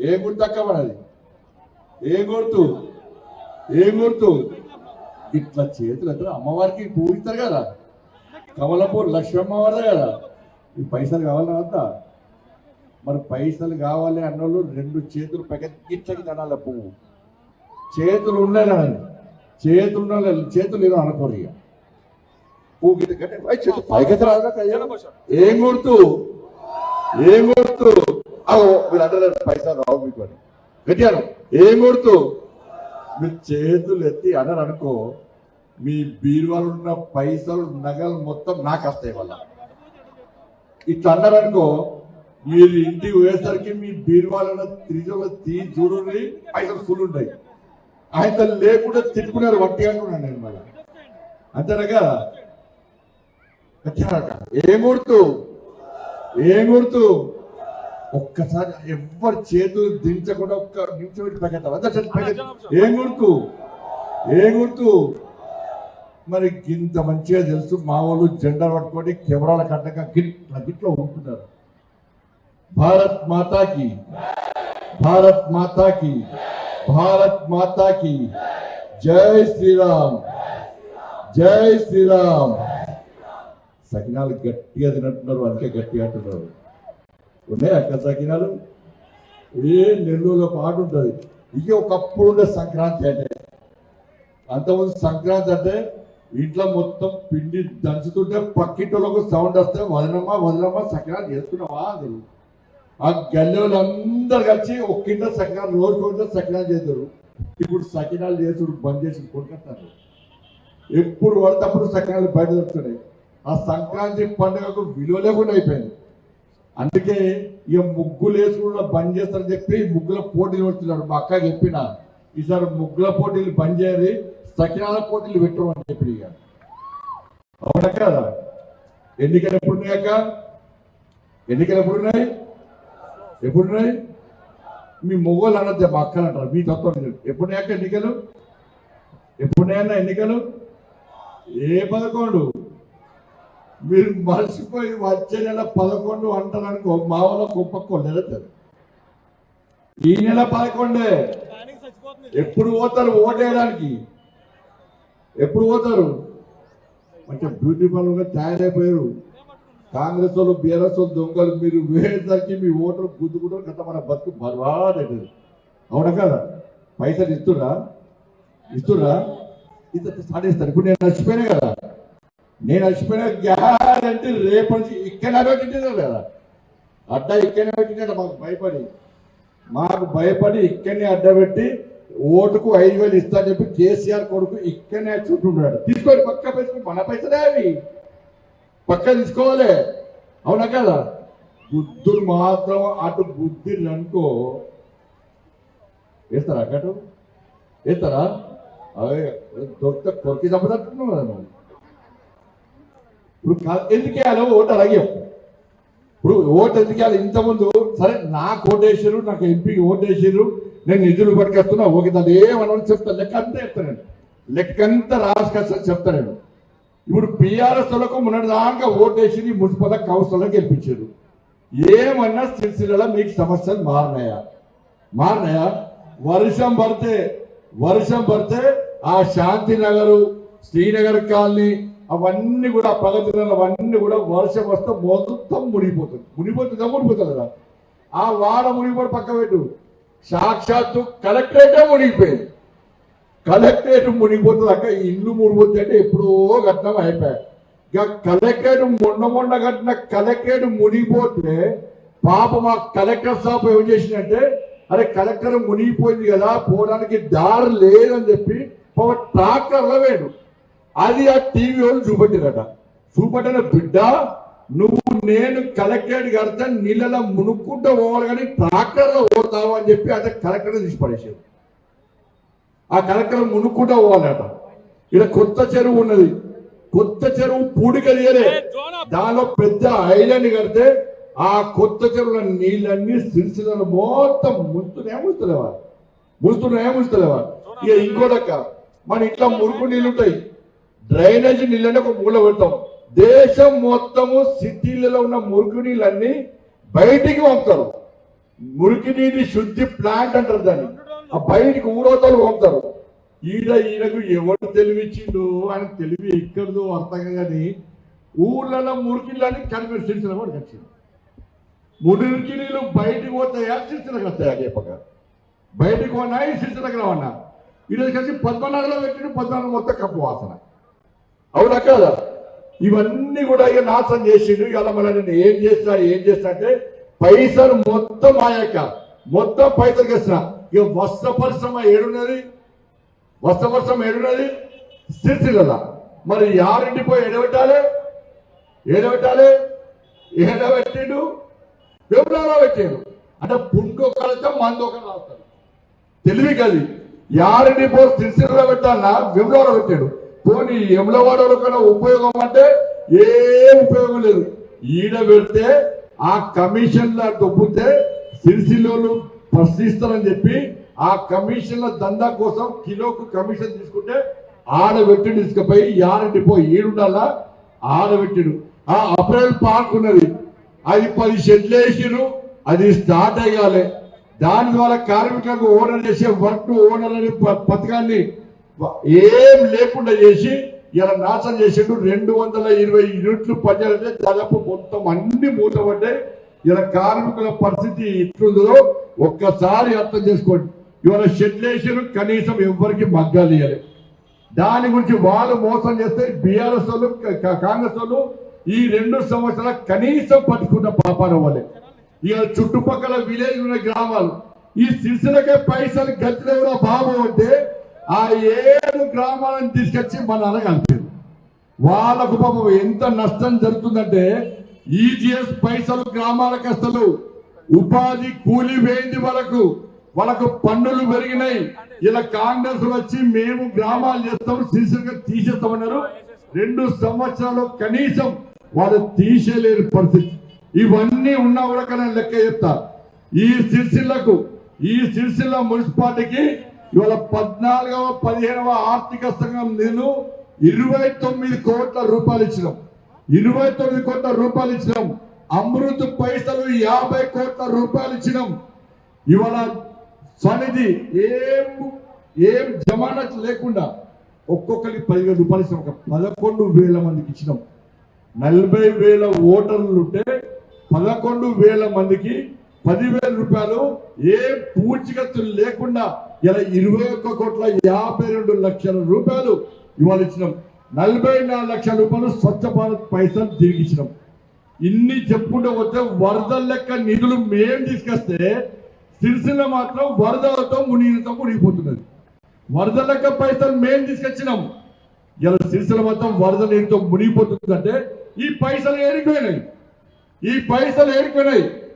ఏం గుర్తు అక్క మనది? ఏం గుర్తు? ఏం గుర్తు? ఇట్లా చేతులు ఎత్తారు. అమ్మవారికి పూజిస్తారు కదా, కమలపూర్ లక్ష్మమ్మ వారిదే కదా. ఈ పైసలు కావాలని అంతా. మరి పైసలు కావాలి అన్నోళ్ళు 2 చేతులు పైకి తనాల పువ్వు. చేతులు ఉండాలి, చేతులు ఉండాలి, చేతులు ఏదో అనుకోరు. ఇక పువ్వు గిట్ట పైకి రాదా? ఏం గుర్తు? ఏం గుర్తు? మీరు అంటారు పైసలు రావు మీకు అని గట్టిగాను. ఏం గుర్తు? మీరు చేతులు ఎత్తి అన్నారు అనుకో, మీ బీరువాలు ఉన్న పైసలు నగలు మొత్తం నాకు వస్తాయి. వల్ల ఇట్లా అన్నారు అనుకో, మీరు ఇంటికి పోయేసరికి మీ బీరువాల త్రిజులు చూడండి, పైసలు ఫుల్ ఉంటాయి. ఆయన లేకుండా తిట్టుకున్నారు, వట్టి అంటున్నాను నేను. మళ్ళీ అంతేనాక ఏం గుర్తు? ఏం గుర్తు? ఒక్కసారి ఎవరు చేతులు దించకుండా ఒక్క నిమిషం పెట్టి పైకెత్తారు. ఏం గుర్తు? ఏం గుర్తు? మరి ఇంత మంచిగా తెలుసు. మా వాళ్ళు జెండా పట్టుకొని కెమెరాల కట్టగా గిట్లో ఉంటున్నారు. భారత్ మాతాకి, భారత్ మాతాకి, భారత్ మాతాకి జై శ్రీరామ్, జై శ్రీరామ్. సకినాలు గట్టిగా తినట్టున్నారు, అందుకే గట్టిగా అంటున్నారు. ఉన్నాయి అక్క సకినాలు. నెల్లూరులో పాట ఉంటుంది. ఇక ఒకప్పుడు ఉండే సంక్రాంతి అంటే, అంతకుముందు సంక్రాంతి అంటే ఇంట్లో మొత్తం పిండి దంచుతుంటే పక్కింటిలోకి సౌండ్ వస్తే వదలమ్మా వదలమ్మా సకినాలు చేస్తున్నావా అని. ఆ గల్లెలు అందరు కలిసి ఒక్కింట సకినాలు రోజుకొంటే సకినాలు చేస్తారు. ఇప్పుడు సకినాలు చేసుడు బంద్ చేసి కొట్టుకుంటారు. ఎప్పుడు పడితే అప్పుడు సకినాలు బయట దొరుకుతున్నాయి. ఆ సంక్రాంతి పండుగకు విలువ లేకుండా అయిపోయింది. అందుకే ఇక ముగ్గులు వేసుకున్న బంద్ చేస్తారని చెప్పి ముగ్గుల పోటీలు పెడుతున్నాడు. మా అక్క చెప్పిన ఈసారి ముగ్గుల పోటీలు బంద్ చేయాలి, సకినాల పోటీలు పెట్టమని చెప్పి. ఇక అవునా కదా? ఎన్నికలు ఎప్పుడున్నాయి అక్క? ఎన్నికలు ఎప్పుడున్నాయి? ఎప్పుడున్నాయి? మీ మొగోళ్ళు అనద్దే, మా అక్కలు అంటారు. మీ తత్వం ఎప్పుడున్నాయి అక్క ఎన్నికలు? ఎప్పుడున్నాయన్నా ఎన్నికలు? ఏ 11? మీరు మర్చిపోయి వచ్చే నెల 11 అంటారు అనుకో, మా వాళ్ళ కుప్పకోలేదు. ఈ నెల 11. ఎప్పుడు పోతారు ఓటేయడానికి? ఎప్పుడు పోతారు? అంటే బ్యూటీ పార్లర్గా తయారైపోయారు కాంగ్రెస్ వాళ్ళు, బీఆర్ఎస్ వాళ్ళు దొంగలు. మీరు వేసరికి మీ ఓటర్లు గుద్దుకుంటారు కదా, మన బతుకు బర్వాదవుతుంది. అవునా కదా? పైసలు ఇస్తురా? ఇస్తురా? ఇంత సాధిస్తారు. ఇప్పుడు నేను నచ్చిపోయినా కదా, నేను నచ్చిపోయిన గ్యారంటీ రేపటి ఇక్కడ పెట్టింటారు కదా, అడ్డా ఇక్కడనే పెట్టినాడు. మాకు భయపడి ఇక్కడనే అడ్డ పెట్టి ఓటుకు 5,000 ఇస్తా చెప్పి కేసీఆర్ కొడుకు ఇక్కడనే చుట్టుంటాడు. తీసుకోండి, పక్క పెట్టుకుని మన పైసలే అవి పక్క తీసుకోవాలి. అవునా కదా? బుద్ధులు మాత్రం అటు బుద్ధి అనుకో వేస్తారా? అటు వేస్తారా? అదే దొరికితే కొరికి చంపదట్టున్నావు కదా నువ్వు. ఇప్పుడు ఎందుకు వేయాలో ఓటు అలాగే. ఇప్పుడు ఓటు ఎందుకు వేయాలి? ఇంతకుముందు సరే నాకు ఓటేసారు, నాకు ఎంపీకి ఓటేసారు, నేను నిధులు పట్టుకొస్తున్నా, ఓకే దాన్ని ఏమని చెప్తాను, లెక్క అంతా చెప్తాను. లెక్కంతా రాసుకొస్తాను చెప్తాను నేను. ఇప్పుడు బీఆర్ఎస్ వాళ్ళకు మొన్నటిదాకా ఓటేసి మున్సిపల్ కౌన్సిలర్ గెలిపించారు. ఏమన్నా సిరిసిల్లలో మీకు సమస్యలు మారినాయా? మారినాయా? వర్షం పడితే ఆ శాంతినగరు, శ్రీనగర్ కాలనీ అవన్నీ కూడా ప్రగతిలో అవన్నీ కూడా వర్షం వస్తే మొత్తం మునిగిపోతుంది కదా. ఆ వాడ మునిగిపోయి పక్క పెట్టు, సాక్షాత్తు కలెక్టరేటే మునిగిపోయింది. కలెక్టరేట్ మునిగిపోతుంది అక్క. ఇల్లు మునిగిపోతుంది అంటే ఎప్పుడో ఘటన అయిపోయాయి. ఇక కలెక్టరేట్ మొన్న కట్టిన కలెక్టరేట్ మునిగిపోతే పాప మా కలెక్టర్ షాప్ ఏం చేసిందంటే, అరే కలెక్టర్ మునిగిపోయింది కదా, పోవడానికి దారి లేదని చెప్పి ట్రాక్టర్లో వేడు. అది ఆ టీవీ వాళ్ళు చూపట్టిన బిడ్డ నువ్వు నేను కలెక్టరేట్ కడితే నీళ్ళలో మునుక్కుంటూ పోవాలి కానీ ట్రాక్టర్లో పోతావు అని చెప్పి అదే కలెక్టర్ తీసి పడేసాడు. ఆ కలెక్టర్ మునుక్కుంటూ పోవాలట. ఇక్కడ కొత్త చెరువు ఉన్నది, కొత్త చెరువు పూడికలియలే, దానిలో పెద్ద ఐలాండ్ కడితే ఆ కొత్త చెరువుల నీళ్ళన్నీ సిరిసిల్లను మొత్తం ముస్తులేవా. ఇక ఇంకోదక్క, మన ఇంట్లో మురుగు నీళ్ళు ఉంటాయి, డ్రైనేజీ నీళ్ళని ఒక మూల పెడతాం. దేశం మొత్తము సిటీలలో ఉన్న మురుగు నీళ్ళన్నీ బయటికి పంపుతారు. మురికి నీటి శుద్ధి ప్లాంట్ అంటారు దాన్ని. ఆ బయటికి ఊరవతలు పంపుతారు. ఈయనకు ఎవరు తెలివిచ్చిండు ఆయన తెలివి ఎక్కడదో అర్థం కానీ ఊళ్ళలో మురికిళ్ళని కనిపెట్టి సిరిసిల్ల కూడా వచ్చింది. మురికి నీళ్ళు బయటికి పోతాయా సిరిసిల్లకు వస్తాయా చెప్పక బయటికి ఉన్నాయి సిరిసిల్లకు రావన్నా. ఈరోజు కలిసి 14లో పెట్టిండు 14 మొత్తం కప్పు వాసన. అవునా కాదా? ఇవన్నీ కూడా ఇక నాశనం చేసిండు. ఇలా మళ్ళీ నేను ఏం చేస్తా అంటే పైసలు మొత్తం ఆయక మొత్తం పైసలు చేసిన. ఇక వస్త్ర పరిశ్రమ ఏడున్నది సిరిసిల్ల. మరి యారింటి పోయి ఏడబెట్టిండు వెబ్లాలో పెట్టాడు. అంటే పుండొకరితో మందొకరు రాస్తాడు. తెలివి కది. యారింటి పోయి సిరిసిల్ల పెట్టాలన్నా వెబ్లాలో పెట్టాడు. పోనీ ఎమ్లవాడలో కన్నా ఉపయోగం అంటే ఏం ఉపయోగం లేదు. ఈడ పెడితే ఆ కమిషన్ల దొబ్బితే సిరిసిల్లోలు ప్రశ్నిస్తారని చెప్పి ఆ కమిషన్ల దందా కోసం కిలోకు కమిషన్ తీసుకుంటే ఆడబెట్టి తీసుకుపోయి యారంటి పోయి ఏడుండాలా ఆడబెట్టిడు. ఆ అప్రైల్ పార్క్ ఉన్నది, అది 10 షెడ్లు వేసిరు, అది స్టార్ట్ అయ్యాలి. దాని ద్వారా కార్మికులకు ఓనర్ చేసే వర్క్ ఓనర్ అనే పథకాన్ని ఏం లేకుండా చేసి ఇలా నాశనం చేసిండు. 220 యూనిట్లు పనిచేయాలంటే దాదాపు మొత్తం అన్ని మూతపడ్డాయి. ఇలా కార్మికుల పరిస్థితి ఎట్లుందో ఒక్కసారి అర్థం చేసుకోండి. ఇవాళ షెడ్లు వేసారు, కనీసం ఎవరికి మగ్గాలు ఇవ్వాలి. దాని గురించి వాళ్ళు మోసం చేస్తే బీఆర్ఎస్ వాళ్ళు కాంగ్రెస్ వాళ్ళు ఈ 2 సంవత్సరాల కనీసం పట్టుకున్న పాపాల వాళ్ళే. ఇక చుట్టుపక్కల విలేజ్ ఉన్న గ్రామాలు ఈ సిరిసిల్లకే పైసలు గతిలేవరా బాబు అంటే ఆ 7 గ్రామాలను తీసుకొచ్చి మన అనగలిపారు. వాళ్ళకు పాపం ఎంత నష్టం జరుగుతుందంటే ఈజీఎస్ పైసలు గ్రామాలకు అసలు ఉపాధి కూలి వేయింది వాళ్ళకు పన్నులు పెరిగినాయి. ఇలా కాంగ్రెస్ వచ్చి మేము గ్రామాలు చేస్తాం సిరిసిల్ల తీసేస్తామన్నారు. 2 సంవత్సరాలు కనీసం వాళ్ళు తీసేలేని పరిస్థితి. ఇవన్నీ ఉన్నా కూడా కానీ లెక్క చెప్తా. ఈ సిరిసిల్ల మున్సిపాలిటీకి ఇవాళ 14వ 15వ ఆర్థిక సంఘం నిధులు 29 కోట్ల రూపాయలు ఇచ్చినాం. 29 కోట్ల రూపాయలు ఇచ్చినాం. అమృత్ పైసలు 50 కోట్ల రూపాయలు ఇచ్చినాం. ఇవాళ స్వనిధి ఏం జమానత్ లేకుండా ఒక్కొక్కరికి 10,000 రూపాయలు ఇచ్చినాం. ఒక 11,000 మందికి ఇచ్చినాం. 40,000 ఓటర్లు ఉంటే 11,000 మందికి 10,000 రూపాయలు ఏ పూచికత్తులు లేకుండా ఇలా 21,52,00,000 రూపాయలు ఇవాళ ఇచ్చినాం. 44 లక్షల రూపాయలు స్వచ్ఛ భారత్ పైసలు తిరిగి ఇచ్చినాం. ఇన్ని చెప్పుకుంటూ వస్తే వరదల లెక్క నిధులు మేం తీసుకొస్తే సిరిసిల్ల మాత్రం వరదలతో మునిగిపోతున్నది. వరద లెక్క పైసలు మేం తీసుకొచ్చినాం. ఇలా సిరిసిల్ల మొత్తం వరద నీరుతో మునిగిపోతుందంటే ఈ పైసలు ఏరిపోయినాయి.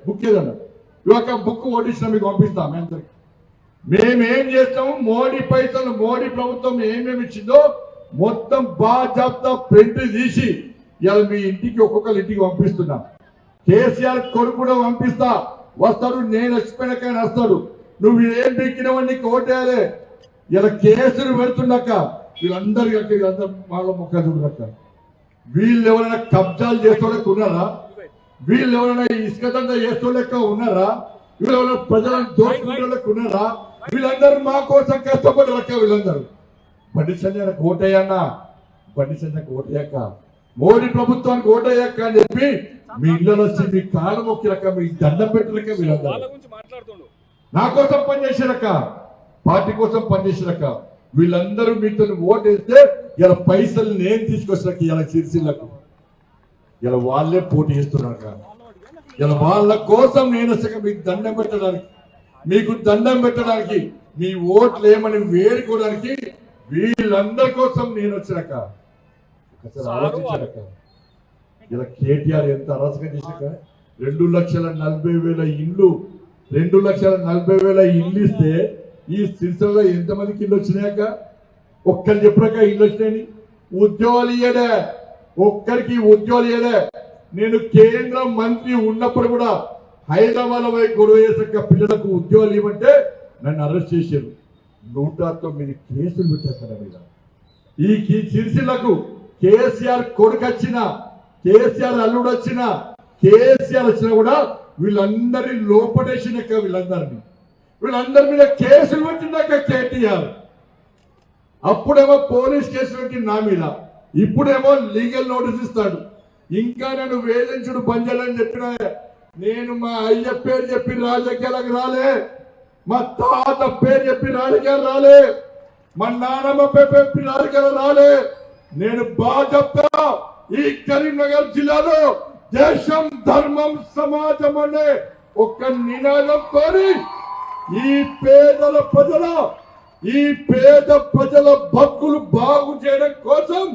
బుక్ ఏదన్నా ఇవాళ బుక్ ఓటించిన మీకు పంపిస్తాం. మేమేం చేస్తాము, మోడీ పైసలు మోడీ ప్రభుత్వం ఏమేమి ఇచ్చిందో మొత్తం బాజాబ్తా ప్రింట్ తీసి ఇలా మీ ఇంటికి ఒక్కొక్కరి ఇంటికి పంపిస్తున్నాం. కేసీఆర్ కొడుకు కూడా పంపిస్తా, వస్తాడు. నేను వచ్చిపోయినాకైనా వస్తాడు. నువ్వు ఏం బీకినవని నీకు ఓటేయాలి. ఇలా కేసులు పెడుతుండక్క వీళ్ళందరూ వాళ్ళ మొక్క చూడక్క. వీళ్ళు ఎవరైనా కబ్జాలు చేస్తోళ్ళకి ఉన్నారా? వీళ్ళు ఎవరైనా ఇసుక దందా చేస్తోళ్ళక ఉన్నారా? వీళ్ళు ఎవరైనా ప్రజలను దోచుకునేళ్ళకి ఉన్నారా? వీళ్ళందరూ మా కోసం కష్టపడరక్క. వీళ్ళందరూ బండి సంజయ్కి ఓటయ్యన్నా, బండి సంజయ్కి ఓటయ్యాక మోడీ ప్రభుత్వానికి ఓటయ్యాక అని చెప్పి మీ ఇళ్ళలో వచ్చి మీ కాలు మొక్కిలక్క, మీ దండం పెట్టలక వీళ్ళందరూ నా కోసం పనిచేసారక్క, పార్టీ కోసం పనిచేసారక్క. వీళ్ళందరూ మీతో ఓటేస్తే ఇలా పైసలు నేను తీసుకొచ్చాక ఇలా సిరిసిల్లకు ఇలా వాళ్ళే పోటీ చేస్తున్నాక ఇలా వాళ్ళ కోసం నేను వచ్చాక మీకు దండం పెట్టడానికి మీ ఓట్లు ఏమని వేడుకోవడానికి వీళ్ళందరి కోసం నేను వచ్చాక ఒకసారి ఆలోచించాక ఇలా కేటీఆర్ ఎంత అరాచకం చేశాక 2,40,000 ఇల్లు 2,40,000 ఇల్లు ఇస్తే ఈ సిరిసిల్లలో ఎంతమందికి ఇల్లు వచ్చినాక ఒక్కరు చెప్పాక ఇల్లు వచ్చినాయని ఉద్యోగాలు ఇయ్యడే, ఒక్కరికి ఉద్యోగాలు ఇయ్యడే. నేను కేంద్ర మంత్రి ఉన్నప్పుడు కూడా హైదరాబాద్ పోయి గొడవ చేసాక పిల్లలకు ఉద్యోగాలు ఇవ్వమంటే నన్ను అరెస్ట్ చేశారు. 109 కేసులు పెట్టారు మీద. ఈ సిరిసిల్లకు కేసీఆర్ కొడుకు వచ్చినా, కేసీఆర్ అల్లుడు వచ్చినా, కేసీఆర్ వచ్చినా కూడా వీళ్ళందరినీ లోపడేసినాక వీళ్ళందరి మీద కేసులు పెట్టినాక కేటీఆర్ అప్పుడేమో పోలీస్ కేసులు పెట్టి నా మీద, ఇప్పుడేమో లీగల్ నోటీస్ ఇస్తాడు. ఇంకా నేను వేధించుడు పనిచేయాలని చెప్పిన నేను మా అయ్య పేరు చెప్పి రాజకీయాలకు రాలే, మా తాత పేరు చెప్పి రాజకీయాలు రాలే, మా నాన్నమ్మ పేరు చెప్పి రాజకీయాలు రాలే. నేను బాధ్యత ఈ కరీంనగర్ జిల్లాలో దేశం ధర్మం సమాజం అనే ఒక నినాదంతో ఈ పేద ప్రజల బతుకులు బాగు చేయడం కోసం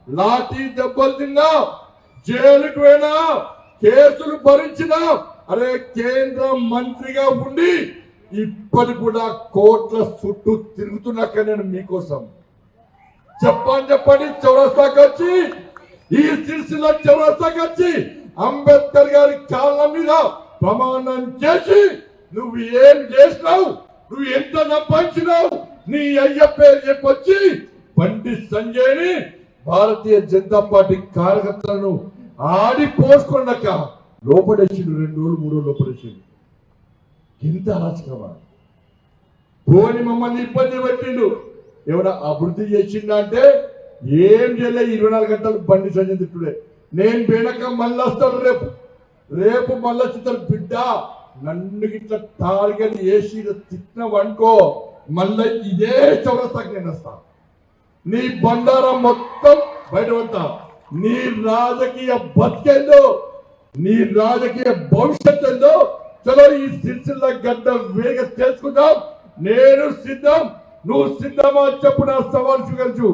లాఠీ దెబ్బలు తిన్నా, జైలుకు పోయినా, కేసులు భరించినా, అరే కేంద్ర మంత్రిగా ఉండి ఇప్పటి కూడా కోట్ల చుట్టూ తిరుగుతున్నాక నేను మీకోసం చెప్పండి చౌరస్తాకి వచ్చి, ఈ సిరిసిల్ల చౌరస్తాకి వచ్చి అంబేద్కర్ గారి కాళ్ళ మీద ప్రమాణం చేసి నువ్వు ఏం చేసినావు, నువ్వు ఎంత సంపాదించినావు, నీ అయ్య పేరు చెప్పొచ్చి బండి సంజయ్ని భారతీయ జనతా పార్టీ కార్యకర్తలను ఆడి పోసుకున్నాక లోపడేసిండు. 2 రోజులు 3 రోజులు లోపడేసిండు. ఎంత అరాచకమా! పోని మమ్మల్ని ఇబ్బంది పెట్టిండు. ఎవడ అభివృద్ధి చేసిండా అంటే ఏం చేయలే. 24 గంటలు బండి సంజయ్ తిట్టుడే. నేను పోయినాక మళ్ళీ వస్తాడు రేపు మళ్ళీ చిత్తాడు. బిడ్డ నన్ను ఇట్లా టార్గెట్ వేసి తిట్టినవనుకో మళ్ళీ ఇదే చౌరస్తాకి నేను వస్తా. నీ బండారం మొత్తం బయట పడతా. నీ రాజకీయ బతికేందో, నీ రాజకీయ భవిష్యత్ ఏందో చలో ఈ సిరిసిల్ల గడ్డ వేగ తెలుసుకుందాం. నేను సిద్ధం, నువ్వు సిద్ధమా చెప్పు. నా సవాల్ స్వీకరించు.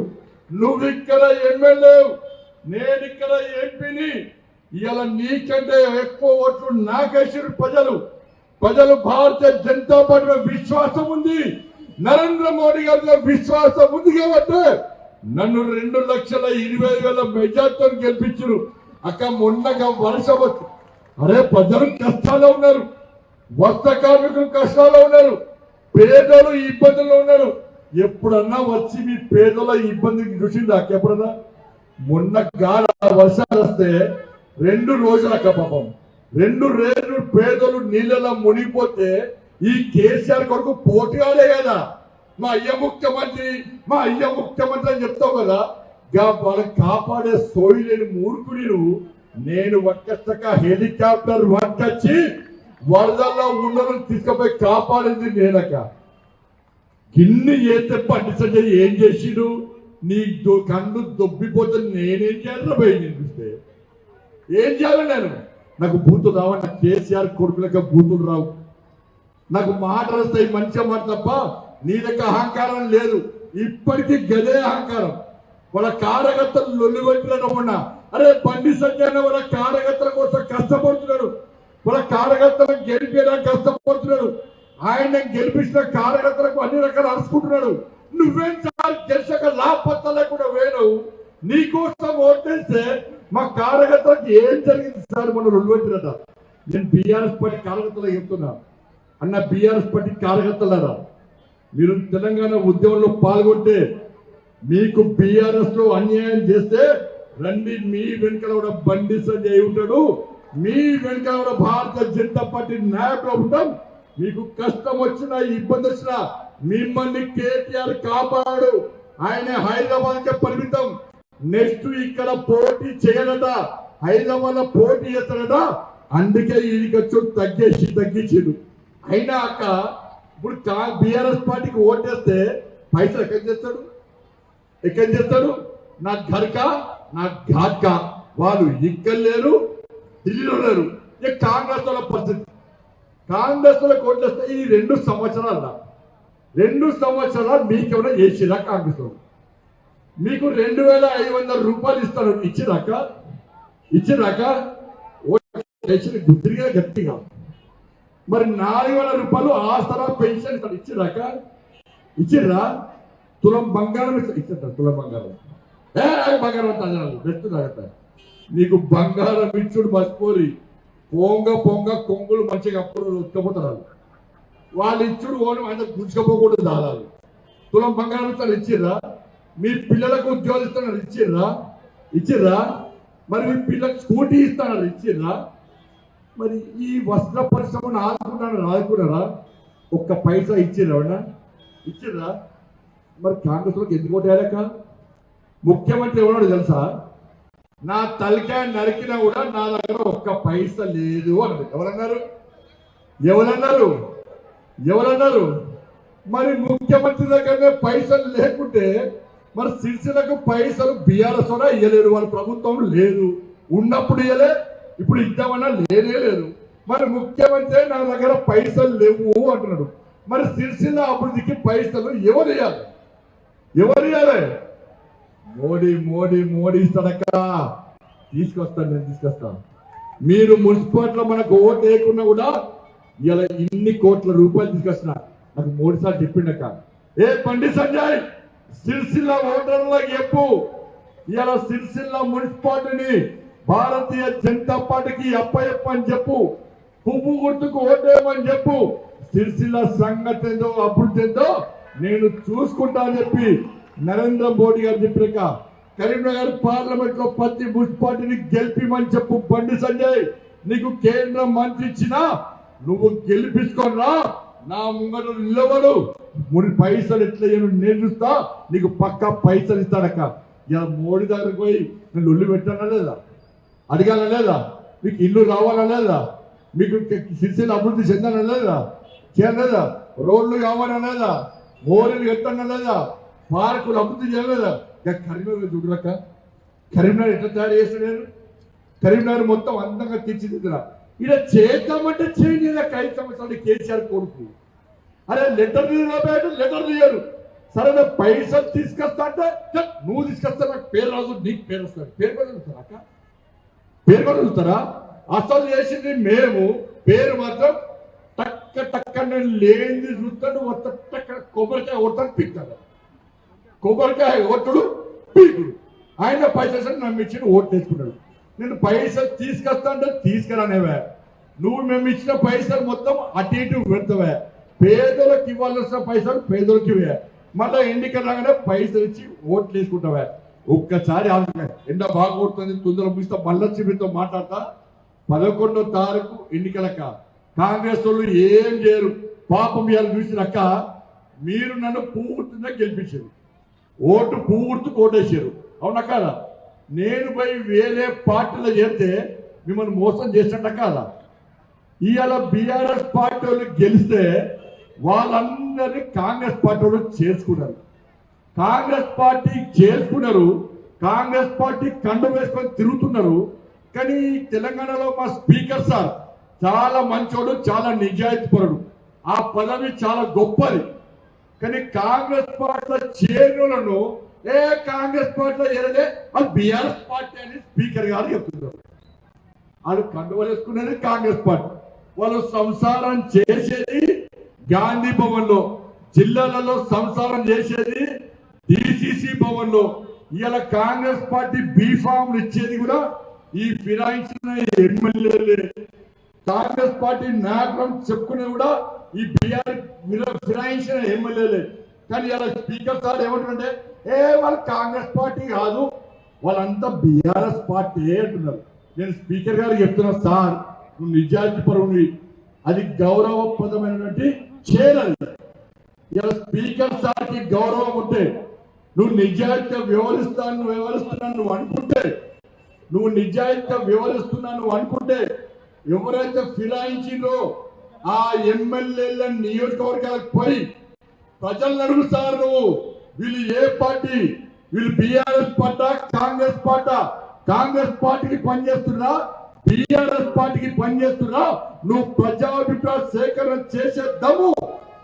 నువ్వు ఇక్కడ ఎమ్మెల్యే, నేను ఇక్కడ ఎంపీని. ఇలా నీకంటే ఎక్కువ ఓట్లు నాకేసారు ప్రజలు. భారతీయ జనతా పార్టీ విశ్వాసం ఉంది, నరేంద్ర మోడీ గారిలో విశ్వాసం ఉంది కాబట్టి నన్ను 2,20,000 మెజార్టీతో గెలిపించారు. అక్క మొన్నగా వర్షం వచ్చి అరే ప్రజలు కష్టాల్లో ఉన్నారు, వస్త్ర కార్మికులు కష్టాల్లో ఉన్నారు, పేదలు ఇబ్బందుల్లో ఉన్నారు. ఎప్పుడన్నా వచ్చి మీ పేదల ఇబ్బందికి చూసింది అక్క ఎప్పుడన్నా? మొన్న గాల వర్షాలు వస్తే 2 రోజులు అక్క పాపం 2 రోజులు పేదలు నీళ్ళలో మునిగిపోతే ఈ కేసీఆర్ కొరకు పోటీగాడే కదా. మా అయ్య ముఖ్యమంత్రి అని చెప్తావు కదా. వాళ్ళకి కాపాడే సోయి లేని మూర్ఖుని నేను ఒక్కచక్క హెలికాప్టర్ పట్టుకొచ్చి వరదల్లో ఉన్నదని తీసుకుపోయి కాపాడింది నేనక్క. గిన్ని చేస్తే బండి సంజయ్ ఏం చేసిడు? నీ కన్ను దొబ్బిపోతే నేనేం చేయాలి? పోయి చూస్తే ఏం చేయాలి? నాకు బూతులు రావు. నాకు కేసీఆర్ కొడుకులక బూతులు రావు. నాకు మాటలు వస్తాయి, మంచిగా మాట తప్ప నీ దగ్గర అహంకారం లేదు. ఇప్పటికీ గదే అహంకారం. వాళ్ళ కార్యకర్తలు లొల్లి పెట్టిన అరే బండి సంజయ్ వాళ్ళ కార్యకర్తల కోసం కష్టపడుతున్నాడు, వాళ్ళ కార్యకర్తలకు గెలిపేయడానికి కష్టపడుతున్నాడు. ఆయన గెలిపించిన కార్యకర్తలకు అన్ని రకాలు అరుచుకుంటున్నాడు. నువ్వేం సార్ గెలిచాక లాభపత్త లేకుండా వేయవు. నీకోసం ఓటేస్తే మా కార్యకర్తలకు ఏం జరిగింది సార్? మనం లొల్లి పెట్టినట. నేను బీఆర్ఎస్ పార్టీ కార్యకర్తలు చెప్తున్నా. అన్న బీఆర్ఎస్ పార్టీ కార్యకర్తలారా, మీరు తెలంగాణ ఉద్యమంలో పాల్గొంటే మీకు బీఆర్ఎస్ లో అన్యాయం చేస్తే రండి, మీ వెనుకల కూడా బండి సంజయ్ ఉంటాడు, మీ వెనుకల కూడా భారతీయ జనతా పార్టీ నాయకులు ఉంటాం. మీకు కష్టం వచ్చినా ఇబ్బంది వచ్చినా మిమ్మల్ని కేటీఆర్ కాపాడు. ఆయన హైదరాబాద్ కే పరిమితం. నెక్స్ట్ ఇక్కడ పోటీ చేయడట, హైదరాబాద్ లో పోటీ చేస్తాడట. అందుకే ఈ ఖర్చు తగ్గించిండు. అయినా అక్క ఇప్పుడు బీఆర్ఎస్ పార్టీకి ఓటేస్తే పైసలు ఎక్కడ చేస్తాడు? నా ఘర్కా నా ఘాట్కా. వాళ్ళు ఇక్కడ లేరు, ఢిల్లీలో లేరు. ఇక కాంగ్రెస్ వాళ్ళ పరిస్థితి, కాంగ్రెస్ వాళ్ళకి ఓటేస్తే ఈ 2 సంవత్సరాలు మీకేమైనా చేసిరా? కాంగ్రెస్ వాళ్ళు మీకు 2,500 రూపాయలు ఇస్తారు. ఇచ్చిరాక ఓటు గుర్తిగా గట్టిగా. మరి 4,000 రూపాయలు ఆసరా పెన్షన్ ఇచ్చిర్రా? తులం బంగారం ఇచ్చారు. తులం బంగారం బెస్ట్ తాగత. నీకు బంగారం ఇచ్చుడు మర్చిపోరి. పొంగ కొంగులు మంచిగా అప్పుడు ఉత్కపోతారు. వాళ్ళు ఇచ్చుడు ఓను ఆయన గుంజుకపోకూడదు దాదాలు. తులం బంగారం ఇస్తారు. ఇచ్చిర్రా? మీ పిల్లలకు ఉద్యోగాలు ఇస్తున్నారు. ఇచ్చిర్రా? మరి మీ పిల్లలకు స్కూటీ ఇస్తున్నారు. ఇచ్చిర్రా? మరి ఈ వస్త్ర పరిశ్రమను ఆదుకున్నారా? ఒక్క పైసా ఇచ్చిర్రా? ఇచ్చిర్రా? మరి కాంగ్రెస్ లోకి ఎందుకు ఓటేయాలక? ముఖ్యమంత్రి ఎవరో తెలుసా? నా తలకాయ నరికినా కూడా నా దగ్గర ఒక్క పైసా లేదు అన్నది. ఎవరన్నారు? మరి ముఖ్యమంత్రి దగ్గరనే పైసలు లేకుంటే మరి సిరిసిలకు పైసలు బీఆర్ఎస్ కూడా ఇయ్యలేరు, వాళ్ళ ప్రభుత్వం లేదు, ఉన్నప్పుడు ఇయ్యలే, ఇప్పుడు ఇద్దామన్నా లేదు. మరి ముఖ్యమంత్రి నా దగ్గర పైసలు లేవు అంటున్నాడు. మరి సిరిసిల్ల అభివృద్ధికి పైసలు ఎవరు ఇవ్వాలి? మోడీ ఇస్తాడక్క. నేను తీసుకొస్తాను. మీరు మున్సిపాలిటీలో మనకు ఓటు వేయకున్నా కూడా ఇలా ఇన్ని కోట్ల రూపాయలు తీసుకొస్తున్నా. నాకు 3 సార్లు చెప్పిండక్క. బండి సంజయ్, సిరిసిల్ల ఓటర్లకు చెప్పు, ఇలా సిరిసిల్ల మున్సిపాలిటీని భారతీయ జనతా పార్టీకి అప్పని చెప్పు, పువ్వు గుర్తుకు ఓటేయమని చెప్పు. సిరిసిల్ల సంగతి ఏందో అభివృద్ధి ఏందో నేను చూసుకుంటా అని చెప్పి నరేంద్ర మోడీ గారు చెప్పాక కరీంనగర్ పార్లమెంట్ లో ప్రతి మున్సిపాలిటీని గెలిపిమని చెప్పు. బండి సంజయ్, నీకు కేంద్ర మంత్రి ఇచ్చినా నువ్వు గెలిపించుకోరా, నా ముంగట నిలబడు, పైసలు ఎట్లా నేను చూస్తా, నీకు పక్కా పైసలు ఇస్తాడక్క. ఇలా మోడీ దగ్గరకు పోయి నేను ఒళ్ళు పెట్టానా లేదా? అడగాల లేదా? మీకు ఇల్లు రావాలా లేదా? మీకు సిరిసిల్ల అభివృద్ధి చెందాలా లేదా? చేయలేదా? రోడ్లు కావాలా లేదా? మోరీలు కట్టానా లేదా? పార్కులు అభివృద్ధి చేయలేదా? కరీంనగర్ చూడరాక, కరీంనగర్ ఎట్లా తయారు చేస్తాను నేను? కరీంనగర్ మొత్తం అందంగా తీర్చిదిద్దురా. ఇలా చేద్దామంటే చేయండి. 5 సంవత్సరాలు కేసీఆర్ కొడుకు అరే లెటర్ తీయరు. సరే పైసలు తీసుకొస్తా అంటే నువ్వు తీసుకొస్తా, నాకు పేరు రాదు, నీకు పేరు వస్తాడు. పేరు వదులుతారా? అసలు చేసింది మేము, పేరు మాత్రం టక్క నేను లేని చూస్తాడు. కొబ్బరికాయ కొడతాడు, పీకుతాడు. కొబ్బరికాయ కొట్టుడు, పీకుడు. ఆయన పైసలు నమ్మించి ఓటు తెచ్చుకున్నాడు. నేను పైసలు తీసుకొస్తా అంటే తీసుకురానేవా? నువ్వు మేము ఇచ్చిన పైసలు మొత్తం అటు ఇటు పెడతావా? పేదలకు ఇవ్వాల్సిన పైసలు పేదలకు ఇవే, మళ్ళీ ఎన్నికలు రాగానే పైసలు ఇచ్చి ఓట్లు వేసుకుంటావా? ఒక్కసారి ఎండ బాగా కొడుతుంది, తొందర ముగిస్తా, మళ్ళీ మీతో మాట్లాడతా. 11వ తారీఖు ఎన్నికలక కాంగ్రెస్ వాళ్ళు ఏం చేయరు. పాపం ఇవాళ చూసినాక మీరు నన్ను పూర్తిగా గెలిపించారు, ఓటు పూర్తికి ఓటేసారు, అవునా కాదా? నేను పోయి వేరే పార్టీలో చేరితే మిమ్మల్ని మోసం చేసినట్ట కాదా? ఇవాళ బీఆర్ఎస్ పార్టీ వాళ్ళు గెలిస్తే వాళ్ళందరినీ కాంగ్రెస్ పార్టీ వాళ్ళు చేసుకున్నారు. కాంగ్రెస్ పార్టీ కండు వేసుకొని తిరుగుతున్నారు. కానీ తెలంగాణలో మా స్పీకర్ సార్ చాలా మంచోడు, చాలా నిజాయితీపరుడు, ఆ పదవి చాలా గొప్పది. కానీ కాంగ్రెస్ పార్టీలో చేరినోళ్ళను కాంగ్రెస్ పార్టీలో చేరలే, అది బీఆర్ఎస్ పార్టీ అని స్పీకర్ గారు చెప్తున్నారు. వాళ్ళు కండువలేసుకునేది కాంగ్రెస్ పార్టీ, వాళ్ళు సంసారం చేసేది గాంధీ భవన్ లో, జిల్లాలలో సంసారం చేసేది డిసిసి భవన్ లో. ఇలా కాంగ్రెస్ పార్టీ బీఫామ్లు ఇచ్చేది కూడా ఈ ఫిరాయించిన ఎమ్మెల్యేలే. కాంగ్రెస్ పార్టీ నాయకులను చెప్పుకునే కూడా ఈ ఫిరాయించిన ఎమ్మెల్యేలే. కానీ ఇలా స్పీకర్ సార్ ఏమంటారంటే వాళ్ళు కాంగ్రెస్ పార్టీ కాదు, వాళ్ళంతా బీఆర్ఎస్ పార్టీ అంటున్నారు. నేను స్పీకర్ గారికి చెప్తున్నా, సార్ నువ్వు నిజాయితీ పరువుని, అది గౌరవప్రదమైనటువంటి చేయాలి. ఇలా స్పీకర్ సార్కి గౌరవం ఉంటే, నువ్వు నిజాయితీగా వ్యవహరిస్తున్నాను అనుకుంటే ఎవరైతే ఫిరాయించిందో ఆ ఎమ్మెల్యేల నియోజకవర్గాలకు పోయి ప్రజలను అడుగుతారు, నువ్వు వీళ్ళు ఏ పార్టీ, వీళ్ళు బీఆర్ఎస్ పార్టీ కాంగ్రెస్ పార్టీకి పనిచేస్తున్నా, బీఆర్ఎస్ పార్టీకి పనిచేస్తున్నా, నువ్వు ప్రజాభిప్రాయ సేకరణ చేసే దమ్ము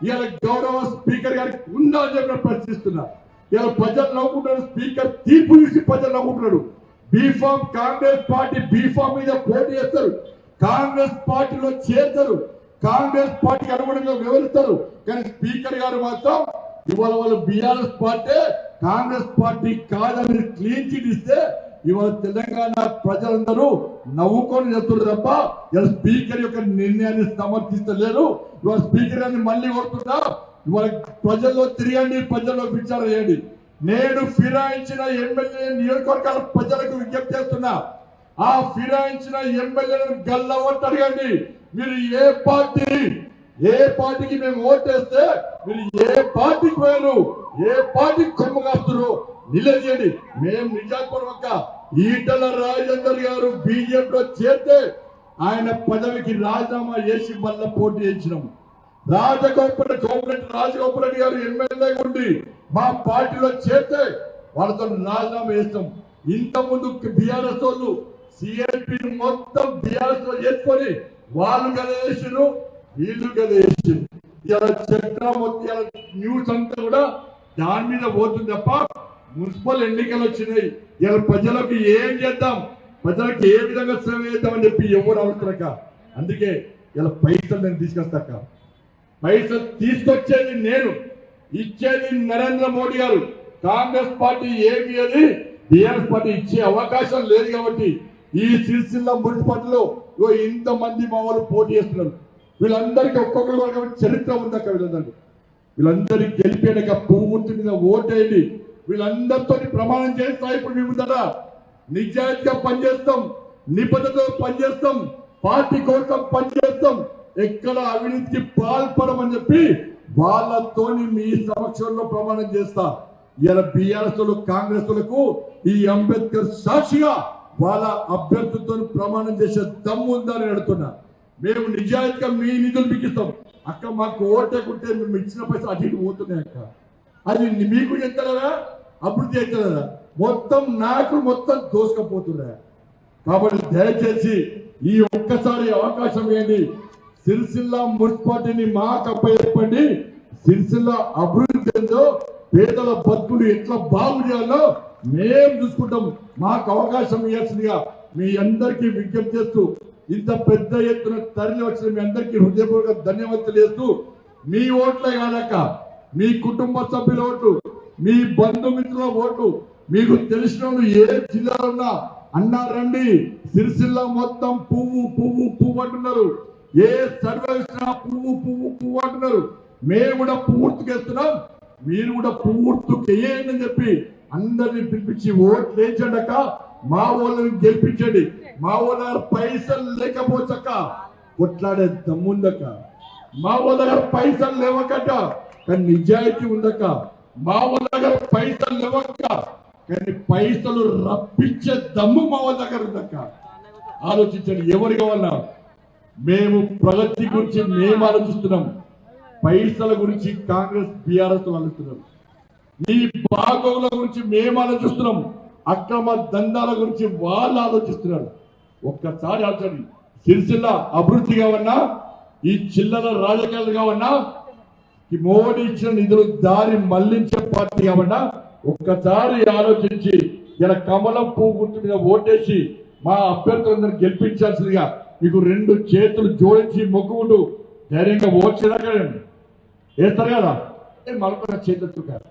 ఇలా గౌరవ స్పీకర్ గారికి ఉందా అని చెప్పి ప్రశ్నిస్తున్నా. ఇలా ప్రజలు నవ్వుకుంటారు, స్పీకర్ తీర్పు చూసి ప్రజలు నవ్వుకుంటున్నాడు. బీఫామ్ కాంగ్రెస్ పార్టీ బీఫామ్ మీద పోటీ చేస్తారు, కాంగ్రెస్ పార్టీలో చేరుతారు, కాంగ్రెస్ పార్టీకి అనుగుణంగా వివరిస్తారు. కానీ స్పీకర్ గారు మాత్రం ఇవాళ వాళ్ళు బీఆర్ఎస్ పార్టీ కాంగ్రెస్ పార్టీ కాదని క్లీన్ చిట్ ఇస్తే ఇవాళ తెలంగాణ ప్రజలందరూ నవ్వుకొని చెప్తున్నారు తప్ప ఇలా స్పీకర్ యొక్క నిర్ణయాన్ని సమర్థిస్తలేరు. ఇవాళ స్పీకర్ గారిని మళ్ళీ కొడుతున్నా, ఇవాళ ప్రజల్లో తిరగండి, ప్రజల్లో విచారణ చేయండి. నేను ఫిరాయించిన ఎమ్మెల్యే నియోజకవర్గాల ప్రజలకు విజ్ఞప్తి చేస్తున్నా, ఆ ఫిరాయించిన ఎమ్మెల్యేలను గల్లవట్టు అడగండి. మీరు ఏ పార్టీకి మేము ఓటేస్తే మీరు ఏ పార్టీకి పోయారు, ఏ పార్టీకి కొమ్ము కాస్తున్నారు నిలదీయండి. మేము నిజాపూర్వక ఈటల రాజేందర్ గారు బీజేపీలో చేరితే ఆయన పదవికి రాజీనామా చేసి మళ్ళా పోటీ చేయించినాం. రాజగోపాల్ రెడ్డి గారు ఎమ్మెల్యే ఉండి మా పార్టీలో చేరితే వాళ్ళతో రాజీనామా చేస్తాం. ఇంతకుముందు బీఆర్ఎస్ వాళ్ళు సిఎల్పి మొత్తం బీఆర్ఎస్ లో చేసుకొని వాళ్ళు గదేసారు, వీళ్ళు గదేసారు. ఇలా చట్టం న్యూస్ అంతా కూడా దాని మీద పోతుంది తప్ప మున్సిపల్ ఎన్నికలు వచ్చినాయి. ఇలా ప్రజలకు ఏం చేద్దాం, ప్రజలకు ఏ విధంగా సేవ చేద్దామని చెప్పి ఎవరు అవసరక. అందుకే ఇలా పైసలు నేను తీసుకొస్తాక, పైసలు తీసుకొచ్చేది నేను, ఇచ్చేది నరేంద్ర మోడీ గారు. కాంగ్రెస్ పార్టీ ఏమి అది బీఆర్ఎస్ పార్టీ ఇచ్చే అవకాశం లేదు. కాబట్టి ఈ సిరిసిల్ల మున్సిపాలిటీలో ఇంతమంది మా వాళ్ళు పోటీ చేస్తున్నారు. వీళ్ళందరికీ ఒక్కొక్కరు చరిత్ర ఉందక్క. వీళ్ళందరికీ గెలిపేనక పువ్వుర్తి మీద ఓటేయండి. వీళ్ళందరితో ప్రమాణం చేస్తా. ఇప్పుడు మేము కదా నిజాయితీగా పనిచేస్తాం, నిబద్ధతతో పనిచేస్తాం, పార్టీ కోసం పనిచేస్తాం, ఎక్కడ అవినీతికి పాల్పడమని చెప్పి వాళ్ళతోని మీ సమక్షంలో ప్రమాణం చేస్తా. ఇలా బీఆర్ఎస్ కాంగ్రెస్ లకు ఈ అంబేద్కర్ సాక్షిగా వాళ్ళ అభ్యర్థులతో ప్రమాణం చేసే దమ్ము ఉందని అడుగుతున్నా. మేము నిజాయితీగా మీ నిధులు బిగిస్తాం అక్క. మాకు ఓటేకుంటే మేము ఇచ్చిన పైసలు అటు ఇటు పోతున్నాయి అక్క. అది మీకు చెప్తారా, అభివృద్ధి అవుతారా? మొత్తం నాకు మొత్తం దోసుకపోతున్నా. కాబట్టి దయచేసి ఈ ఒక్కసారి అవకాశం ఏంటి, సిరిసిల్ల మున్సిపాలిటీని మాకు అప్పచెప్పండి. సిరిసిల్ల అభివృద్ధి ఏందో, పేదల బతుకులు ఎట్లా బాగు చేయాలో మేము చూసుకుంటాం. మాకు అవకాశం ఇవ్వాల్సిందిగా మీ అందరికీ విజ్ఞప్తి చేస్తూ, ఇంత పెద్ద ఎత్తున తరలి వచ్చిన మీ అందరికీ హృదయపూర్వక ధన్యవాదాలు చేస్తూ, మీ ఓట్లే కాదక్క, మీ కుటుంబ సభ్యుల ఓట్లు, మీ బంధుమిత్రుల ఓట్లు, మీకు తెలిసిన ఏ జిల్లాలో ఉన్నా అన్నా రండి. సిరిసిల్ల మొత్తం పువ్వు పువ్వు పువ్వు అంటున్నారు. ఏ సర్వే పువ్వు పువ్వు పువ్వు అంటున్నారు. మేము కూడా పూర్తికేస్తున్నాం, మీరు కూడా పూర్తికేయండి అని చెప్పి అందరినీ పిలిపించి ఓట్లు వేయించండక. మా వాళ్ళని గెలిపించండి. మా వాళ్ళ పైసలు లేకపోవచ్చక్క, కొట్లాడే దమ్ముందక్క. మా వాళ్ళ దగ్గర పైసలు లేవకట, కానీ నిజాయితీ ఉందక్క. మా వాళ్ళ దగ్గర పైసలు లేవక్క, కానీ పైసలు రప్పించే దమ్ము మా వాళ్ళ దగ్గర ఉందక్క. ఆలోచించండి ఎవరి కావాలన్నా. మేము ప్రగతి గురించి మేము ఆలోచిస్తున్నాం, పైసల గురించి కాంగ్రెస్ బీఆర్ఎస్ ఆలోచిస్తున్నాం. ఈ బాగోగుల గురించి మేము ఆలోచిస్తున్నాం, అక్రమ దందాల గురించి వాళ్ళు ఆలోచిస్తున్నారు. ఒక్కసారి ఆలోచండి. సిరిసిల్ల అభివృద్ధి కావన్నా, ఈ చిల్లర రాజకీయాలు కావన్నా, ఈ మోడీ ఇచ్చిన నిధులు దారి మళ్లించే పార్టీ కావన్నా, ఒక్కసారి ఆలోచించి ఇలా కమలం పువ్వు గుర్తు మీద ఓటేసి మా అభ్యర్థులందరూ గెలిపించాల్సిందిగా మీకు రెండు చేతులు జోడించి మొక్కుకుంటూ ధైర్యంగా ఓట్లేదా వేస్తారు కదా. మరొక చేతులు కాదు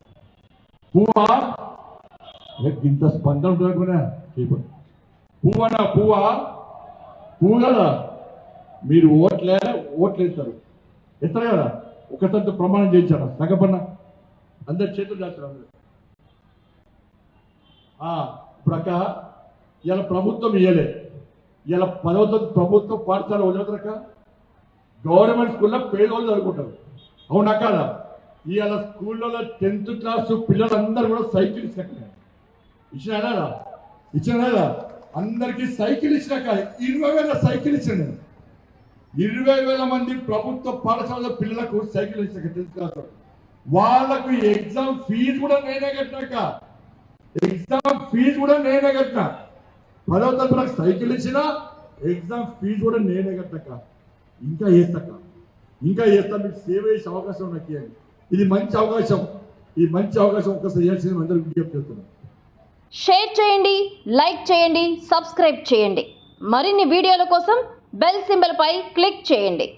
పువ్వా ఇంత స్పందన ఉంటుంది. పువ్వనా పువ్వు కదా. మీరు ఓట్లేస్తారు ఎత్తారు కదా. ఒకసారి ప్రమాణం చేయించారా సగపన్న అందరు చేతులు చేస్తారు. అందరు ఇప్పుడు అక్క ఇలా ప్రభుత్వం ఇయ్యలే, ఇలా 10వ తరగతి ప్రభుత్వ పాఠశాల వదిలేదరక. గవర్నమెంట్ స్కూల్లో పేదవాళ్ళు చదువుకుంటారు, అవునా కాదా? ఇవాళ స్కూల్లో 10th క్లాస్ పిల్లలందరూ కూడా సైకిల్ ఇచ్చినా అందరికి సైకిల్ ఇచ్చినాక 20,000 సైకిల్ ఇచ్చాను నేను. 20,000 మంది ప్రభుత్వ పాఠశాల పిల్లలకు సైకిల్ ఇచ్చాక 10th క్లాస్ వాళ్ళకు ఎగ్జామ్ ఫీజు కూడా నేనే కట్టినాక. ఎగ్జామ్ ఫీజు కూడా నేనే కట్టినా. 10వ తరగతి సైకిల్ ఇచ్చిన ఎగ్జామ్ ఫీజు కూడా నేనే కట్టాక. ఇంకా చేస్తా మీకు సేవ చేసే అవకాశం నాకు ఇవ్వండి. ఇది మంచి అవకాశం. ఈ మంచి అవకాశం ఒక్కసారి చేసి అందరికీ విజ్ఞప్తి చేస్తున్నాను. షేర్ చేయండి, లైక్ చేయండి, సబ్స్క్రైబ్ చేయండి. మరిన్ని వీడియోల కోసం బెల్ సింబల్ పై క్లిక్ చేయండి.